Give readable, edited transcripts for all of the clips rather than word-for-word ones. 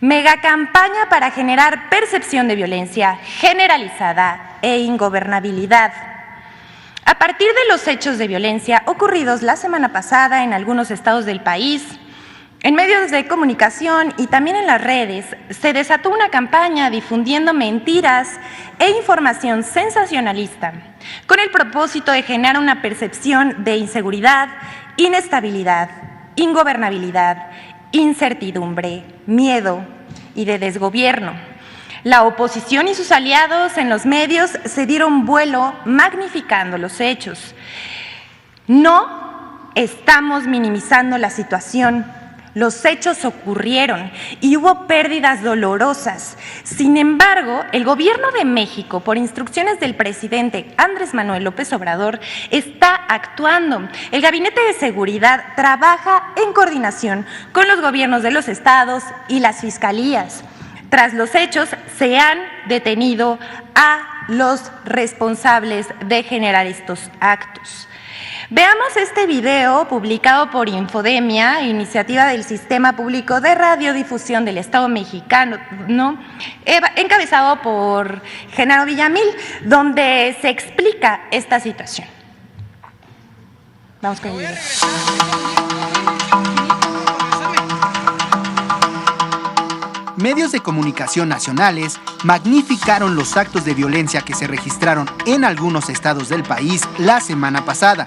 Megacampaña para generar percepción de violencia generalizada e ingobernabilidad. A partir de los hechos de violencia ocurridos la semana pasada en algunos estados del país, en medios de comunicación y también en las redes, se desató una campaña difundiendo mentiras e información sensacionalista, con el propósito de generar una percepción de inseguridad, inestabilidad, ingobernabilidad, incertidumbre, miedo y de desgobierno. La oposición y sus aliados en los medios se dieron vuelo magnificando los hechos. No estamos minimizando la situación. Los hechos ocurrieron y hubo pérdidas dolorosas. Sin embargo, el Gobierno de México, por instrucciones del presidente Andrés Manuel López Obrador, está actuando. El Gabinete de Seguridad trabaja en coordinación con los gobiernos de los estados y las fiscalías. Tras los hechos, se han detenido a los responsables de generar estos actos. Veamos este video publicado por Infodemia, iniciativa del Sistema Público de Radiodifusión del Estado mexicano, encabezado por Genaro Villamil, donde se explica esta situación. Vamos con el video. Medios de comunicación nacionales magnificaron los actos de violencia que se registraron en algunos estados del país la semana pasada,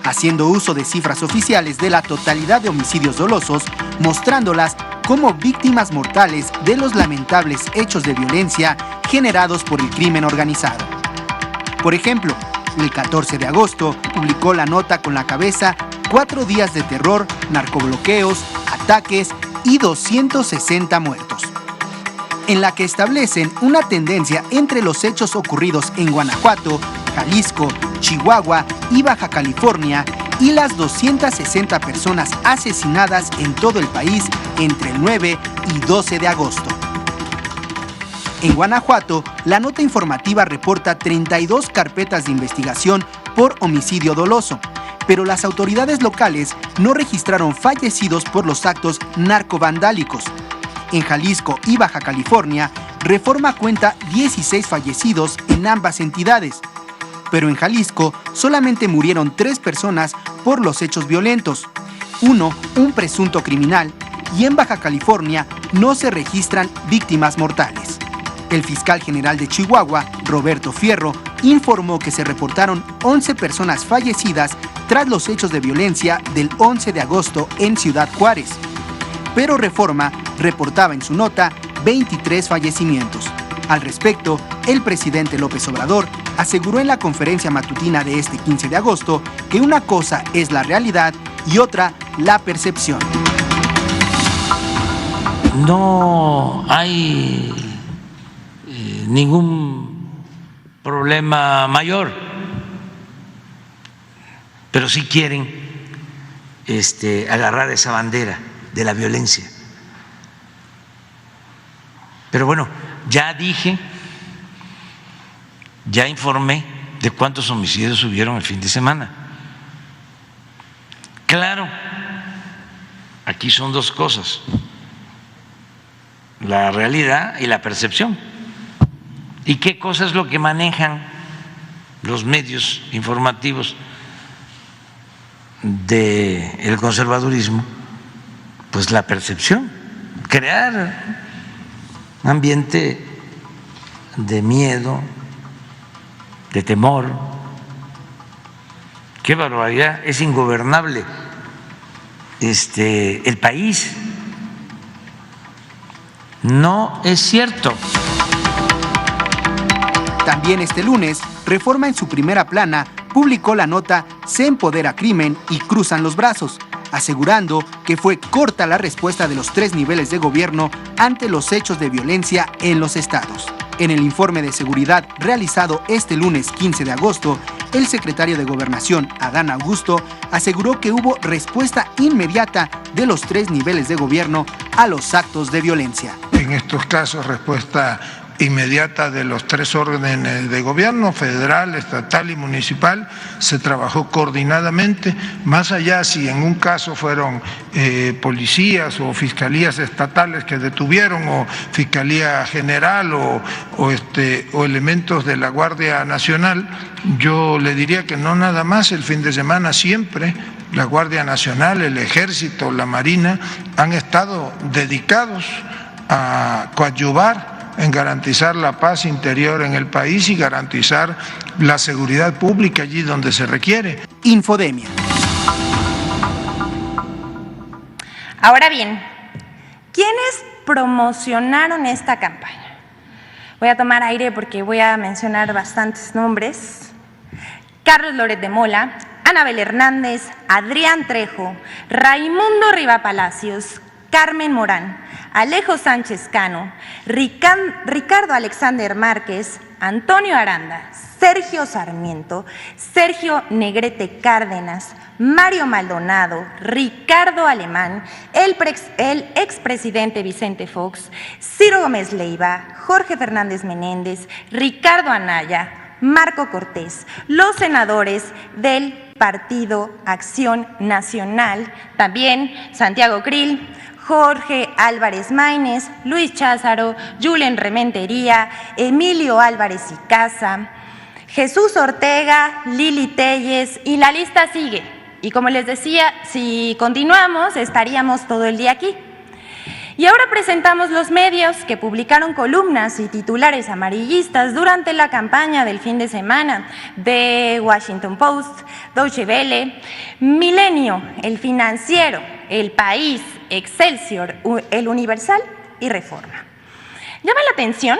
haciendo uso de cifras oficiales de la totalidad de homicidios dolosos, mostrándolas como víctimas mortales de los lamentables hechos de violencia generados por el crimen organizado. Por ejemplo, el 14 de agosto publicó la nota con la cabeza 4 días de terror, narcobloqueos, ataques y 260 muertos, en la que establecen una tendencia entre los hechos ocurridos en Guanajuato, Jalisco, Chihuahua y Baja California y las 260 personas asesinadas en todo el país entre el 9 y 12 de agosto. En Guanajuato, la nota informativa reporta 32 carpetas de investigación por homicidio doloso, pero las autoridades locales no registraron fallecidos por los actos narcovandálicos. En Jalisco y Baja California, Reforma cuenta 16 fallecidos en ambas entidades, pero en Jalisco solamente murieron 3 personas por los hechos violentos, uno un presunto criminal, y en Baja California no se registran víctimas mortales. El fiscal general de Chihuahua, Roberto Fierro, informó que se reportaron 11 personas fallecidas tras los hechos de violencia del 11 de agosto en Ciudad Juárez, pero Reforma reportaba en su nota 23 fallecimientos. Al respecto, el presidente López Obrador aseguró en la conferencia matutina de este 15 de agosto que una cosa es la realidad y otra la percepción. No hay ningún problema mayor, pero sí quieren agarrar esa bandera de la violencia. Pero bueno, ya dije, ya informé de cuántos homicidios hubieron el fin de semana. Claro, aquí son dos cosas: la realidad y la percepción. ¿Y qué cosa es lo que manejan los medios informativos del conservadurismo? Pues la percepción, crear un ambiente de miedo, de temor. ¡Qué barbaridad! Es ingobernable el país. No es cierto. También este lunes, Reforma en su primera plana publicó la nota "Se empodera crimen y cruzan los brazos", asegurando que fue corta la respuesta de los 3 niveles de gobierno ante los hechos de violencia en los estados. En el informe de seguridad realizado este lunes 15 de agosto, el secretario de Gobernación, Adán Augusto, aseguró que hubo respuesta inmediata de los 3 niveles de gobierno a los actos de violencia. En estos casos, respuesta inmediata de los tres órdenes de gobierno, federal, estatal y municipal. Se trabajó coordinadamente, más allá si en un caso fueron policías o fiscalías estatales que detuvieron, o Fiscalía General o elementos de la Guardia Nacional. Yo le diría que no nada más el fin de semana, siempre la Guardia Nacional, el Ejército, la Marina han estado dedicados a coadyuvar en garantizar la paz interior en el país y garantizar la seguridad pública allí donde se requiere. Infodemia. Ahora bien, ¿quiénes promocionaron esta campaña? Voy a tomar aire porque voy a mencionar bastantes nombres. Carlos Loret de Mola, Anabel Hernández, Adrián Trejo, Raimundo Riva Palacios, Carmen Morán, Alejo Sánchez Cano, Ricardo Alexander Márquez, Antonio Aranda, Sergio Sarmiento, Sergio Negrete Cárdenas, Mario Maldonado, Ricardo Alemán, el expresidente Vicente Fox, Ciro Gómez Leiva, Jorge Fernández Menéndez, Ricardo Anaya, Marco Cortés, los senadores del Partido Acción Nacional, también Santiago Krill, Jorge Álvarez Maínez, Luis Cházaro, Julen Rementería, Emilio Álvarez y Casa, Jesús Ortega, Lili Telles, y la lista sigue. Y como les decía, si continuamos estaríamos todo el día aquí. Y ahora presentamos los medios que publicaron columnas y titulares amarillistas durante la campaña del fin de semana: The Washington Post, Deutsche Welle, Milenio, El Financiero, El País, Excelsior, El Universal y Reforma. Llama la atención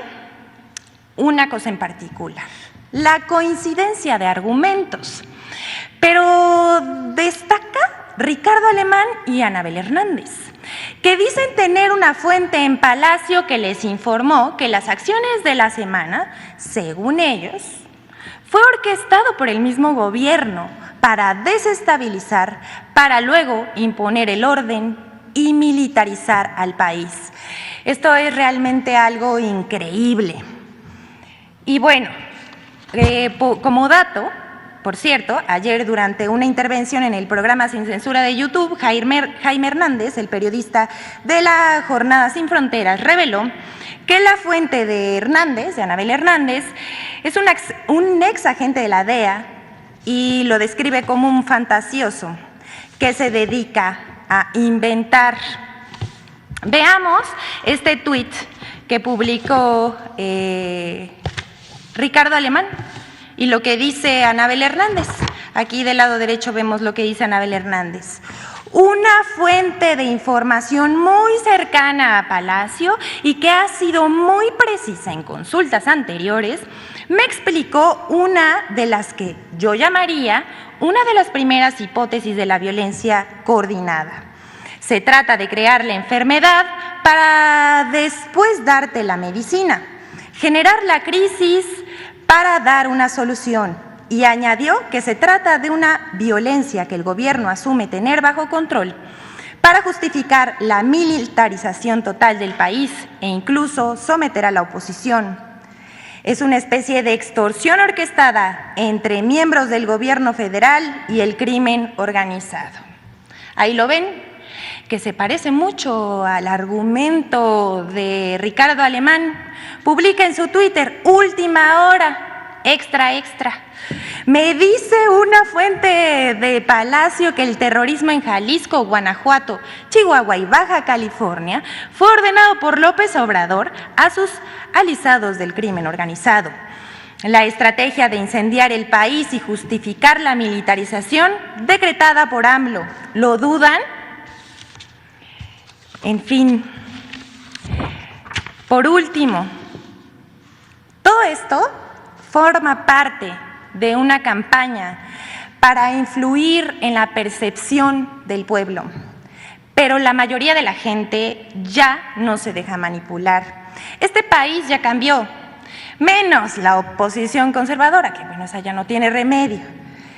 una cosa en particular: la coincidencia de argumentos, pero destaca Ricardo Alemán y Anabel Hernández, que dicen tener una fuente en Palacio que les informó que las acciones de la semana, según ellos, fue orquestado por el mismo gobierno para desestabilizar, para luego imponer el orden y militarizar al país. Esto es realmente algo increíble. Y bueno, como dato, por cierto, ayer durante una intervención en el programa Sin Censura de YouTube, Jaime Hernández, el periodista de la Jornada Sin Fronteras, reveló que la fuente de Hernández, de Anabel Hernández, es un ex agente de la DEA y lo describe como un fantasioso que se dedica a inventar. Veamos este tuit que publicó Ricardo Alemán y lo que dice Anabel Hernández. Aquí del lado derecho vemos lo que dice Anabel Hernández. Una fuente de información muy cercana a Palacio y que ha sido muy precisa en consultas anteriores, me explicó una de las que yo llamaría una de las primeras hipótesis de la violencia coordinada. Se trata de crear la enfermedad para después darte la medicina, generar la crisis para dar una solución, y añadió que se trata de una violencia que el gobierno asume tener bajo control para justificar la militarización total del país e incluso someter a la oposición. Es una especie de extorsión orquestada entre miembros del gobierno federal y el crimen organizado. Ahí lo ven, que se parece mucho al argumento de Ricardo Alemán. Publica en su Twitter: última hora, extra. Me dice una fuente de Palacio que el terrorismo en Jalisco, Guanajuato, Chihuahua y Baja California fue ordenado por López Obrador a sus aliados del crimen organizado. La estrategia de incendiar el país y justificar la militarización decretada por AMLO. ¿Lo dudan? En fin, por último, todo esto forma parte de una campaña para influir en la percepción del pueblo, pero la mayoría de la gente ya no se deja manipular. Este país ya cambió, menos la oposición conservadora, que bueno, esa ya no tiene remedio.